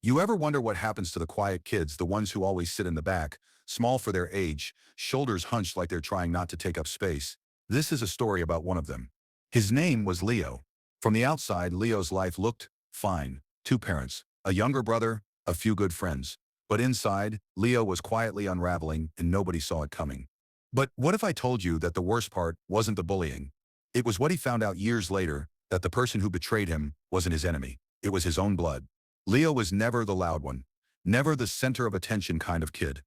You ever wonder what happens to the quiet kids, the ones who always sit in the back, small for their age, shoulders hunched like they're trying not to take up space? This is a story about one of them. His name was Leo. From the outside, Leo's life looked fine. Two parents, a younger brother, a few good friends. But inside, Leo was quietly unraveling and nobody saw it coming. But what if I told you that the worst part wasn't the bullying? It was what he found out years later, that the person who betrayed him wasn't his enemy. It was his own blood. Leo was never the loud one, never the center of attention kind of kid.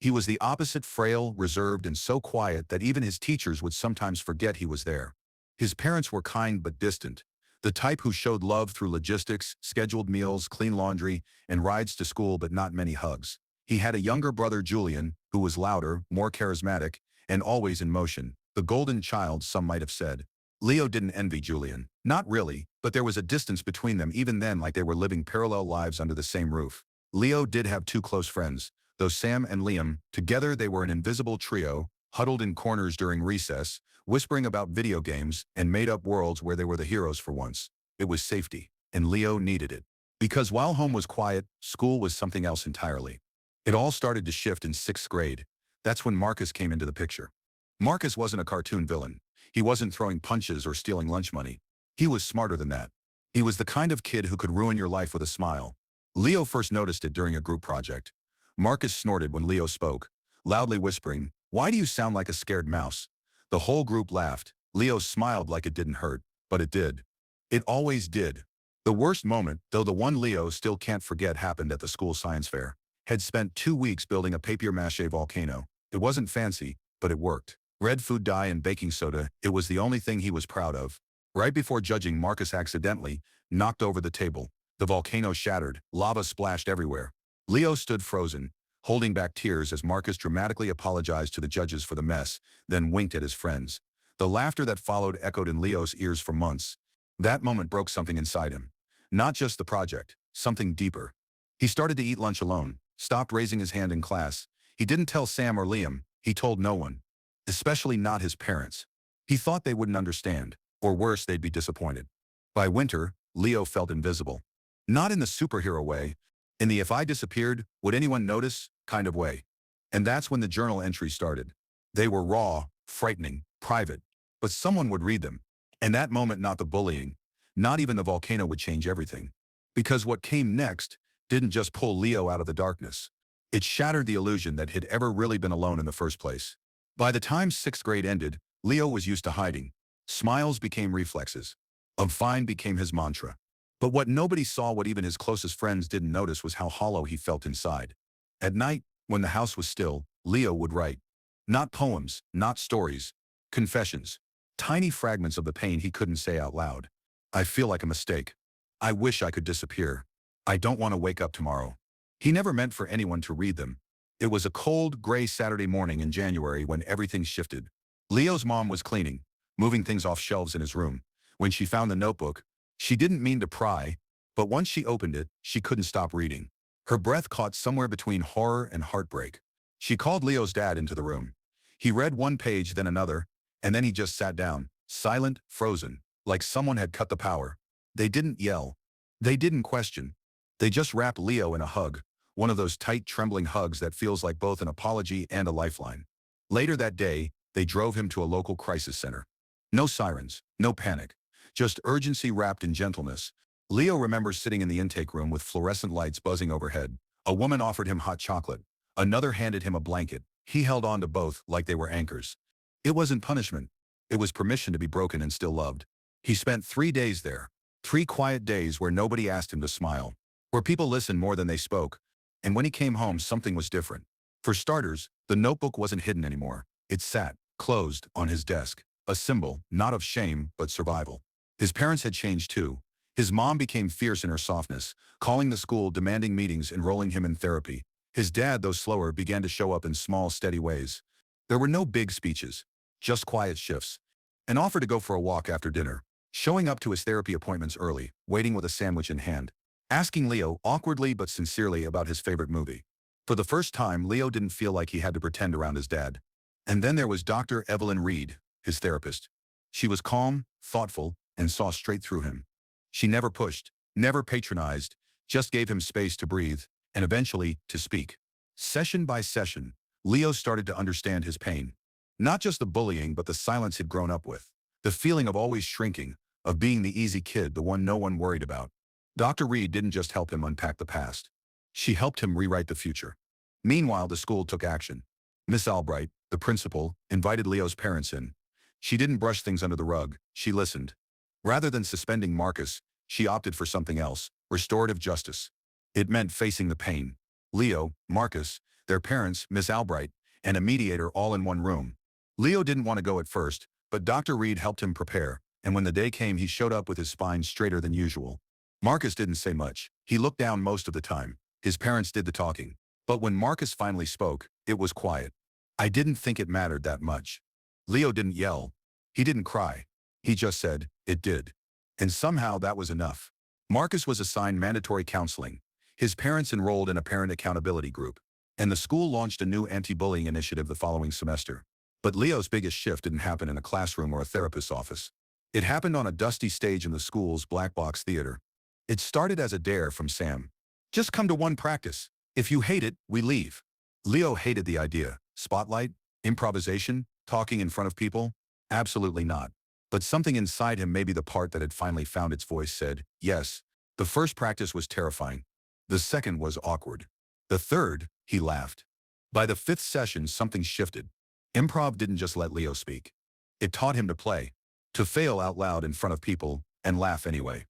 He was the opposite, frail, reserved, and so quiet that even his teachers would sometimes forget he was there. His parents were kind but distant, the type who showed love through logistics, scheduled meals, clean laundry, and rides to school but not many hugs. He had a younger brother, Julian, who was louder, more charismatic, and always in motion. The golden child, some might have said. Leo didn't envy Julian. Not really, but there was a distance between them even then, like they were living parallel lives under the same roof. Leo did have two close friends, though Sam and Liam. Together they were an invisible trio, huddled in corners during recess, whispering about video games and made-up worlds where they were the heroes for once. It was safety, and Leo needed it. Because while home was quiet, school was something else entirely. It all started to shift in 6th grade. That's when Marcus came into the picture. Marcus wasn't a cartoon villain. He wasn't throwing punches or stealing lunch money. He was smarter than that. He was the kind of kid who could ruin your life with a smile. Leo first noticed it during a group project. Marcus snorted when Leo spoke, loudly whispering, "Why do you sound like a scared mouse?" The whole group laughed. Leo smiled like it didn't hurt, but it did. It always did. The worst moment, though the one Leo still can't forget, happened at the school science fair. Had spent 2 weeks building a papier-mâché volcano. It wasn't fancy, but it worked. Red food dye and baking soda, it was the only thing he was proud of. Right before judging, Marcus accidentally knocked over the table. The volcano shattered, lava splashed everywhere. Leo stood frozen, holding back tears as Marcus dramatically apologized to the judges for the mess, then winked at his friends. The laughter that followed echoed in Leo's ears for months. That moment broke something inside him. Not just the project, something deeper. He started to eat lunch alone, stopped raising his hand in class. He didn't tell Sam or Liam. He told no one. Especially not his parents. He thought they wouldn't understand, or worse, they'd be disappointed. By winter, Leo felt invisible. Not in the superhero way, in the "if I disappeared, would anyone notice" kind of way. And that's when the journal entries started. They were raw, frightening, private, but someone would read them. And that moment, not the bullying, not even the volcano, would change everything. Because what came next didn't just pull Leo out of the darkness. It shattered the illusion that he'd ever really been alone in the first place. By the time 6th grade ended, Leo was used to hiding. Smiles became reflexes. "I'm fine" became his mantra. But what nobody saw, what even his closest friends didn't notice, was how hollow he felt inside. At night, when the house was still, Leo would write. Not poems, not stories. Confessions. Tiny fragments of the pain he couldn't say out loud. "I feel like a mistake. I wish I could disappear. I don't want to wake up tomorrow." He never meant for anyone to read them. It was a cold, gray Saturday morning in January when everything shifted. Leo's mom was cleaning, moving things off shelves in his room. When she found the notebook, she didn't mean to pry, but once she opened it, she couldn't stop reading. Her breath caught somewhere between horror and heartbreak. She called Leo's dad into the room. He read one page, then another, and then he just sat down, silent, frozen, like someone had cut the power. They didn't yell. They didn't question. They just wrapped Leo in a hug. One of those tight, trembling hugs that feels like both an apology and a lifeline. Later that day, they drove him to a local crisis center. No sirens, no panic, just urgency wrapped in gentleness. Leo remembers sitting in the intake room with fluorescent lights buzzing overhead. A woman offered him hot chocolate. Another handed him a blanket. He held on to both like they were anchors. It wasn't punishment. It was permission to be broken and still loved. He spent 3 days there. 3 quiet days where nobody asked him to smile. Where people listened more than they spoke. And when he came home, something was different. For starters, the notebook wasn't hidden anymore. It sat, closed, on his desk. A symbol, not of shame, but survival. His parents had changed too. His mom became fierce in her softness, calling the school, demanding meetings, enrolling him in therapy. His dad, though slower, began to show up in small, steady ways. There were no big speeches, just quiet shifts. An offer to go for a walk after dinner. Showing up to his therapy appointments early, waiting with a sandwich in hand. Asking Leo, awkwardly but sincerely, about his favorite movie. For the first time, Leo didn't feel like he had to pretend around his dad. And then there was Dr. Evelyn Reed, his therapist. She was calm, thoughtful, and saw straight through him. She never pushed, never patronized, just gave him space to breathe, and eventually to speak. Session by session, Leo started to understand his pain. Not just the bullying, but the silence he'd grown up with. The feeling of always shrinking, of being the easy kid, the one no one worried about. Dr. Reed didn't just help him unpack the past. She helped him rewrite the future. Meanwhile, the school took action. Miss Albright, the principal, invited Leo's parents in. She didn't brush things under the rug, she listened. Rather than suspending Marcus, she opted for something else, restorative justice. It meant facing the pain. Leo, Marcus, their parents, Miss Albright, and a mediator all in one room. Leo didn't want to go at first, but Dr. Reed helped him prepare, and when the day came he showed up with his spine straighter than usual. Marcus didn't say much. He looked down most of the time. His parents did the talking. But when Marcus finally spoke, it was quiet. I didn't think it mattered that much. Leo didn't yell. He didn't cry. He just said, it did. And somehow that was enough. Marcus was assigned mandatory counseling. His parents enrolled in a parent accountability group. And the school launched a new anti-bullying initiative the following semester. But Leo's biggest shift didn't happen in a classroom or a therapist's office. It happened on a dusty stage in the school's black box theater. It started as a dare from Sam. Just come to one practice. If you hate it, we leave. Leo hated the idea. Spotlight? Improvisation? Talking in front of people? Absolutely not. But something inside him, maybe the part that had finally found its voice, said, yes. The first practice was terrifying. The second was awkward. The third, he laughed. By the fifth session, something shifted. Improv didn't just let Leo speak. It taught him to play, to fail out loud in front of people, and laugh anyway.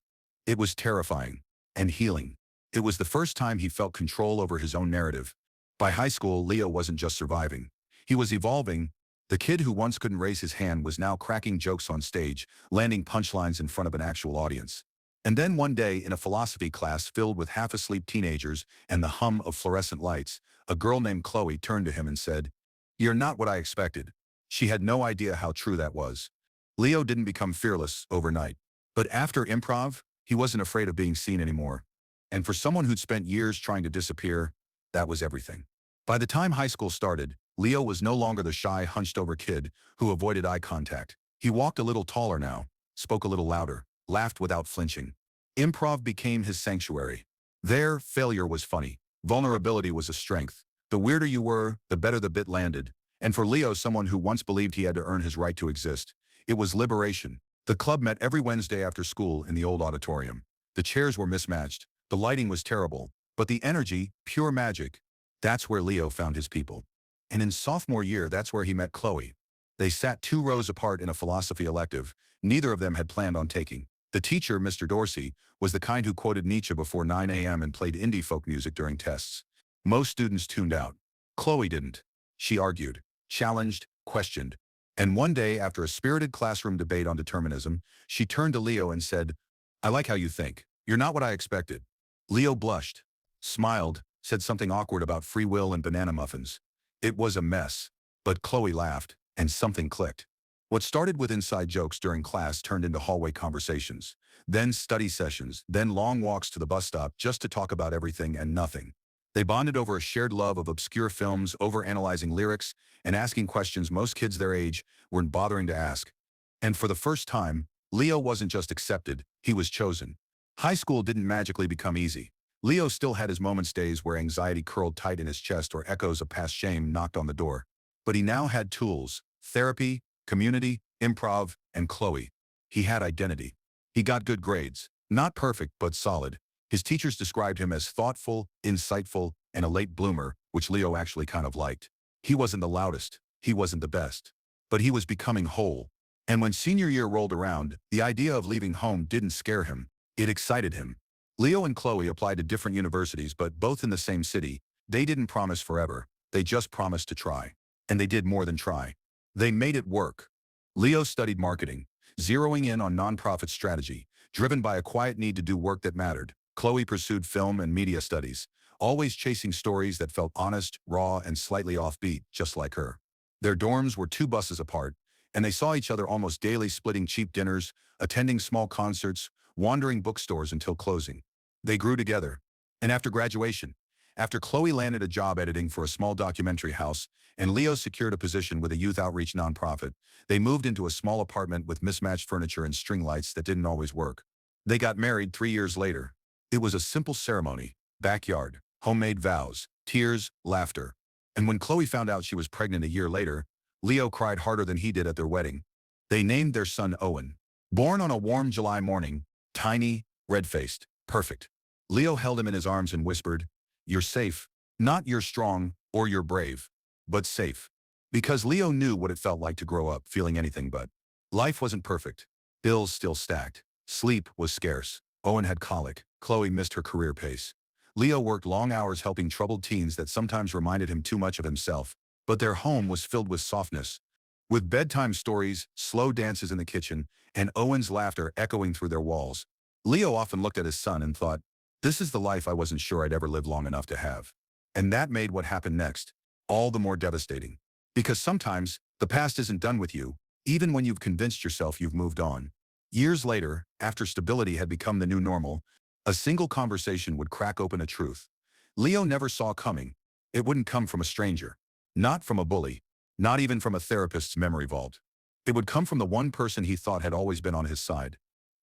It was terrifying and healing. It was the first time he felt control over his own narrative. By high school, Leo wasn't just surviving. He was evolving. The kid who once couldn't raise his hand was now cracking jokes on stage, landing punchlines in front of an actual audience. And then one day, in a philosophy class filled with half-asleep teenagers and the hum of fluorescent lights, a girl named Chloe turned to him and said, "You're not what I expected." She had no idea how true that was. Leo didn't become fearless overnight. But after improv, he wasn't afraid of being seen anymore. And for someone who'd spent years trying to disappear, that was everything. By the time high school started, Leo was no longer the shy, hunched-over kid who avoided eye contact. He walked a little taller now, spoke a little louder, laughed without flinching. Improv became his sanctuary. There, failure was funny. Vulnerability was a strength. The weirder you were, the better the bit landed. And for Leo, someone who once believed he had to earn his right to exist, it was liberation. The club met every Wednesday after school in the old auditorium. The chairs were mismatched. The lighting was terrible. But the energy, pure magic. That's where Leo found his people. And in sophomore year, that's where he met Chloe. They sat 2 rows apart in a philosophy elective neither of them had planned on taking. The teacher, Mr. Dorsey, was the kind who quoted Nietzsche before 9 a.m. and played indie folk music during tests. Most students tuned out. Chloe didn't. She argued, challenged, questioned. And one day, after a spirited classroom debate on determinism, she turned to Leo and said, "I like how you think. You're not what I expected." Leo blushed, smiled, said something awkward about free will and banana muffins. It was a mess. But Chloe laughed, and something clicked. What started with inside jokes during class turned into hallway conversations, then study sessions, then long walks to the bus stop just to talk about everything and nothing. They bonded over a shared love of obscure films, over-analyzing lyrics, and asking questions most kids their age weren't bothering to ask. And for the first time, Leo wasn't just accepted, he was chosen. High school didn't magically become easy. Leo still had his moments, days where anxiety curled tight in his chest or echoes of past shame knocked on the door. But he now had tools: therapy, community, improv, and Chloe. He had identity. He got good grades. Not perfect, but solid. His teachers described him as thoughtful, insightful, and a late bloomer, which Leo actually kind of liked. He wasn't the loudest. He wasn't the best. But he was becoming whole. And when senior year rolled around, the idea of leaving home didn't scare him. It excited him. Leo and Chloe applied to different universities, but both in the same city. They didn't promise forever. They just promised to try. And they did more than try. They made it work. Leo studied marketing, zeroing in on nonprofit strategy, driven by a quiet need to do work that mattered. Chloe pursued film and media studies, always chasing stories that felt honest, raw, and slightly offbeat, just like her. Their dorms were 2 buses apart, and they saw each other almost daily, splitting cheap dinners, attending small concerts, wandering bookstores until closing. They grew together. And after graduation, after Chloe landed a job editing for a small documentary house, and Leo secured a position with a youth outreach nonprofit, they moved into a small apartment with mismatched furniture and string lights that didn't always work. They got married 3 years later. It was a simple ceremony, backyard, homemade vows, tears, laughter. And when Chloe found out she was pregnant a year later, Leo cried harder than he did at their wedding. They named their son Owen. Born on a warm July morning, tiny, red-faced, perfect. Leo held him in his arms and whispered, "You're safe. Not you're strong or you're brave, but safe." Because Leo knew what it felt like to grow up feeling anything but. Life wasn't perfect. Bills still stacked. Sleep was scarce. Owen had colic. Chloe missed her career pace. Leo worked long hours helping troubled teens that sometimes reminded him too much of himself. But their home was filled with softness. With bedtime stories, slow dances in the kitchen, and Owen's laughter echoing through their walls. Leo often looked at his son and thought, this is the life I wasn't sure I'd ever live long enough to have. And that made what happened next all the more devastating. Because sometimes, the past isn't done with you, even when you've convinced yourself you've moved on. Years later, after stability had become the new normal, a single conversation would crack open a truth. Leo never saw coming. It wouldn't come from a stranger. Not from a bully. Not even from a therapist's memory vault. It would come from the one person he thought had always been on his side.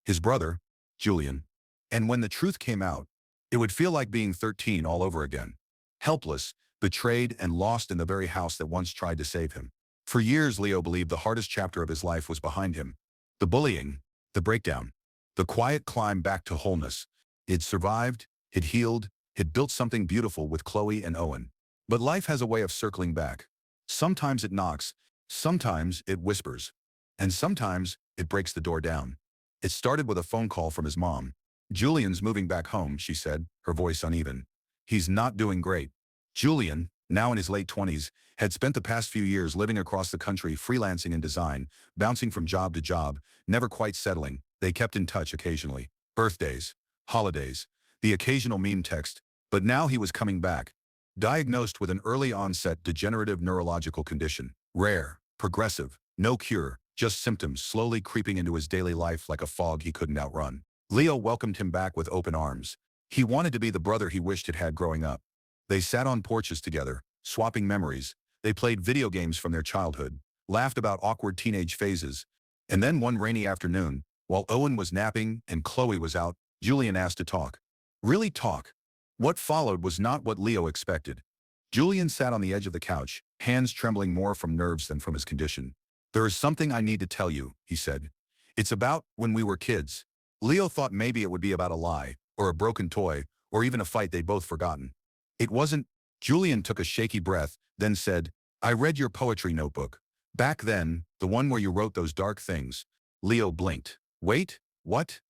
His brother, Julian. And when the truth came out, it would feel like being 13 all over again. Helpless, betrayed, and lost in the very house that once tried to save him. For years, Leo believed the hardest chapter of his life was behind him. The bullying, the breakdown, the quiet climb back to wholeness. He'd survived, he'd healed, he'd built something beautiful with Chloe and Owen. But life has a way of circling back. Sometimes it knocks, sometimes it whispers, and sometimes it breaks the door down. It started with a phone call from his mom. "Julian's moving back home," she said, her voice uneven. "He's not doing great." Julian, now in his late 20s, had spent the past few years living across the country freelancing in design, bouncing from job to job, never quite settling. They kept in touch occasionally. Birthdays, holidays, the occasional meme text, but now he was coming back. Diagnosed with an early onset degenerative neurological condition. Rare, progressive, no cure, just symptoms slowly creeping into his daily life like a fog he couldn't outrun. Leo welcomed him back with open arms. He wanted to be the brother he wished he'd had growing up. They sat on porches together, swapping memories. They played video games from their childhood, laughed about awkward teenage phases. And then one rainy afternoon, while Owen was napping and Chloe was out, Julian asked to talk. Really talk. What followed was not what Leo expected. Julian sat on the edge of the couch, hands trembling more from nerves than from his condition. "There is something I need to tell you," he said. "It's about when we were kids." Leo thought maybe it would be about a lie, or a broken toy, or even a fight they'd both forgotten. It wasn't. Julian took a shaky breath, then said, "I read your poetry notebook. Back then, the one where you wrote those dark things." Leo blinked. "Wait, what?"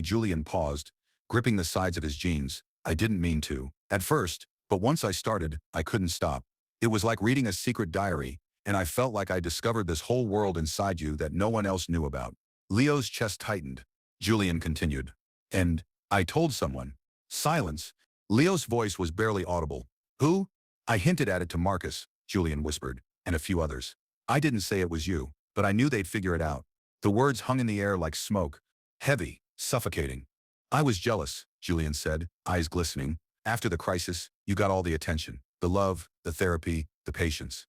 Julian paused, gripping the sides of his jeans. "I didn't mean to. At first, but once I started, I couldn't stop. It was like reading a secret diary, and I felt like I discovered this whole world inside you that no one else knew about." Leo's chest tightened. Julian continued. "And I told someone." Silence. Leo's voice was barely audible. "Who?" "I hinted at it to Marcus," Julian whispered, "and a few others. I didn't say it was you, but I knew they'd figure it out." The words hung in the air like smoke, heavy, suffocating. "I was jealous," Julian said, eyes glistening. "After the crisis, you got all the attention, the love, the therapy, the patience.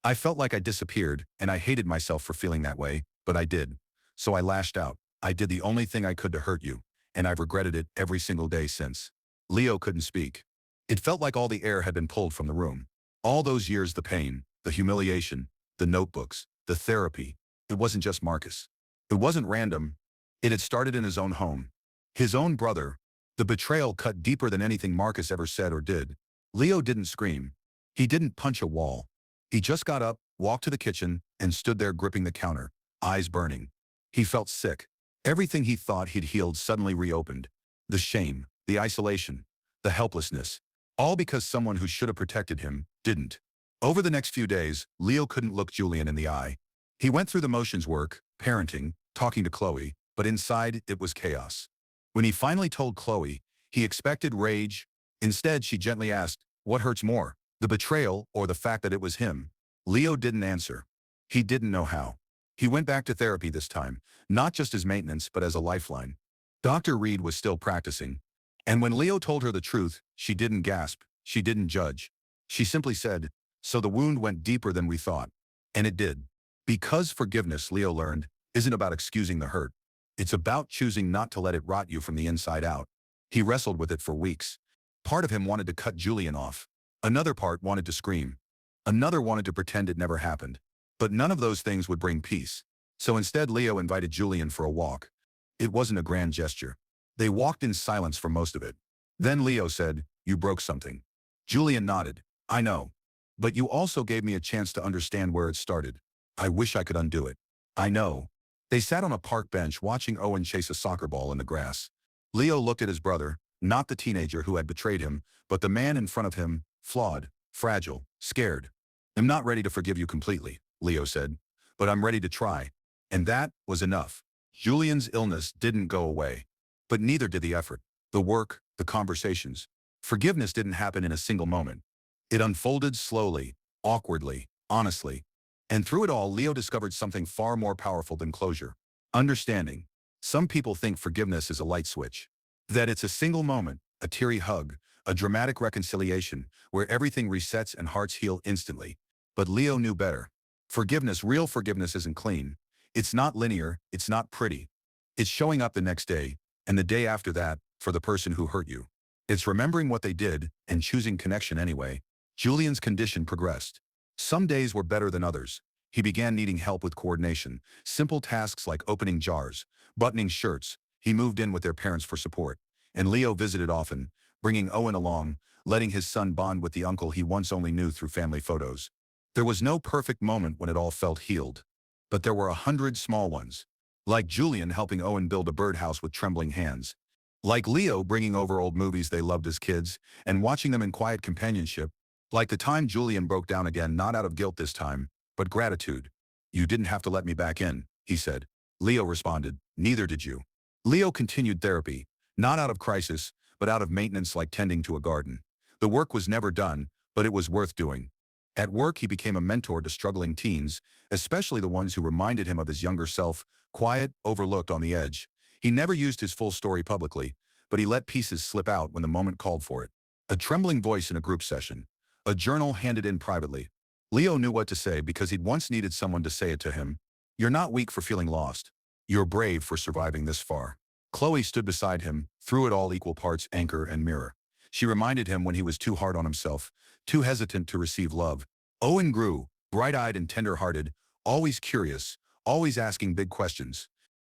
I felt like I disappeared, and I hated myself for feeling that way, but I did. So I lashed out. I did the only thing I could to hurt you, and I've regretted it every single day since." Leo couldn't speak. It felt like all the air had been pulled from the room. All those years, the pain, the humiliation, the notebooks, the therapy. It wasn't just Marcus. It wasn't random. It had started in his own home. His own brother. The betrayal cut deeper than anything Marcus ever said or did. Leo didn't scream. He didn't punch a wall. He just got up, walked to the kitchen, and stood there gripping the counter, eyes burning. He felt sick. Everything he thought he'd healed suddenly reopened. The shame, the isolation, the helplessness. All because someone who should have protected him didn't. Over the next few days, Leo couldn't look Julian in the eye. He went through the motions work, parenting, talking to Chloe, but inside it was chaos. When he finally told Chloe, he expected rage. Instead, she gently asked, "What hurts more, the betrayal or the fact that it was him?" Leo didn't answer. He didn't know how. He went back to therapy this time, not just as maintenance but as a lifeline. Dr. Reed was still practicing. And when Leo told her the truth, she didn't gasp, she didn't judge. She simply said, "So the wound went deeper than we thought." And it did. Because forgiveness, Leo learned, isn't about excusing the hurt. It's about choosing not to let it rot you from the inside out. He wrestled with it for weeks. Part of him wanted to cut Julian off. Another part wanted to scream. Another wanted to pretend it never happened. But none of those things would bring peace. So instead, Leo invited Julian for a walk. It wasn't a grand gesture. They walked in silence for most of it. Then Leo said, "You broke something." Julian nodded. "I know. But you also gave me a chance to understand where it started. I wish I could undo it." "I know." They sat on a park bench watching Owen chase a soccer ball in the grass. Leo looked at his brother, not the teenager who had betrayed him, but the man in front of him, flawed, fragile, scared. "I'm not ready to forgive you completely," Leo said, "but I'm ready to try." And that was enough. Julian's illness didn't go away. But neither did the effort, the work, the conversations. Forgiveness didn't happen in a single moment. It unfolded slowly, awkwardly, honestly. And through it all, Leo discovered something far more powerful than closure. Understanding. Some people think forgiveness is a light switch. That it's a single moment, a teary hug, a dramatic reconciliation, where everything resets and hearts heal instantly. But Leo knew better. Forgiveness, real forgiveness, isn't clean. It's not linear, it's not pretty. It's showing up the next day, and the day after that, for the person who hurt you. It's remembering what they did and choosing connection anyway. Julian's condition progressed. Some days were better than others. He began needing help with coordination, simple tasks like opening jars, buttoning shirts. He moved in with their parents for support. And Leo visited often, bringing Owen along, letting his son bond with the uncle he once only knew through family photos. There was no perfect moment when it all felt healed. But there were 100 small ones. Like Julian helping Owen build a birdhouse with trembling hands. Like Leo bringing over old movies they loved as kids and watching them in quiet companionship. Like the time Julian broke down again, not out of guilt this time, but gratitude. "You didn't have to let me back in," he said. Leo responded, "Neither did you." Leo continued therapy, not out of crisis, but out of maintenance, like tending to a garden. The work was never done, but it was worth doing. At work, he became a mentor to struggling teens, especially the ones who reminded him of his younger self, quiet, overlooked, on the edge. He never used his full story publicly, but he let pieces slip out when the moment called for it. A trembling voice in a group session. A journal handed in privately. Leo knew what to say because he'd once needed someone to say it to him. "You're not weak for feeling lost. You're brave for surviving this far." Chloe stood beside him, through it all, equal parts anchor and mirror. She reminded him when he was too hard on himself, too hesitant to receive love. Owen grew, bright-eyed and tender-hearted, always curious, always asking big questions.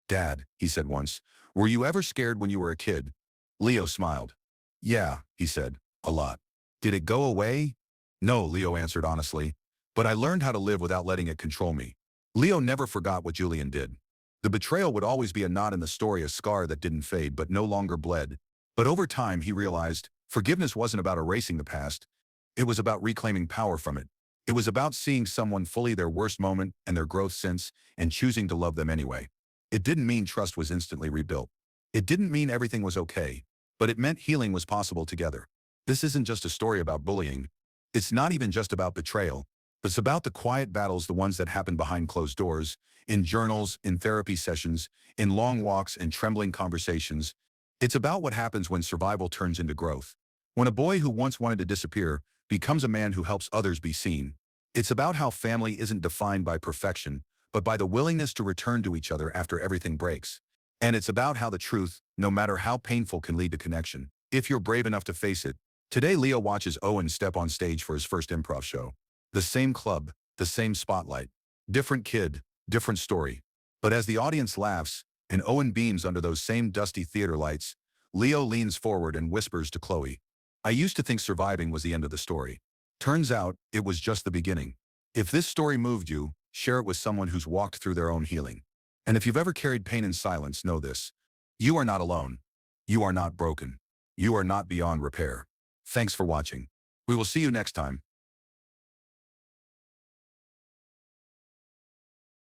"Dad," he said once, "were you ever scared when you were a kid?" Leo smiled. "Yeah," he said, "a lot." "Did it go away?" "No," Leo answered honestly. "But I learned how to live without letting it control me." Leo never forgot what Julian did. The betrayal would always be a knot in the story, a scar that didn't fade but no longer bled. But over time, he realized forgiveness wasn't about erasing the past. It was about reclaiming power from it. It was about seeing someone fully, their worst moment and their growth since, and choosing to love them anyway. It didn't mean trust was instantly rebuilt. It didn't mean everything was okay, but it meant healing was possible together. This isn't just a story about bullying. It's not even just about betrayal. It's about the quiet battles, the ones that happen behind closed doors, in journals, in therapy sessions, in long walks and trembling conversations. It's about what happens when survival turns into growth. When a boy who once wanted to disappear becomes a man who helps others be seen. It's about how family isn't defined by perfection, but by the willingness to return to each other after everything breaks. And it's about how the truth, no matter how painful, can lead to connection, if you're brave enough to face it. Today, Leo watches Owen step on stage for his first improv show. The same club, the same spotlight. Different kid, different story. But as the audience laughs, and Owen beams under those same dusty theater lights, Leo leans forward and whispers to Chloe, "I used to think surviving was the end of the story. Turns out, it was just the beginning." If this story moved you, share it with someone who's walked through their own healing. And if you've ever carried pain in silence, know this. You are not alone. You are not broken. You are not beyond repair. Thanks for watching. We will see you next time.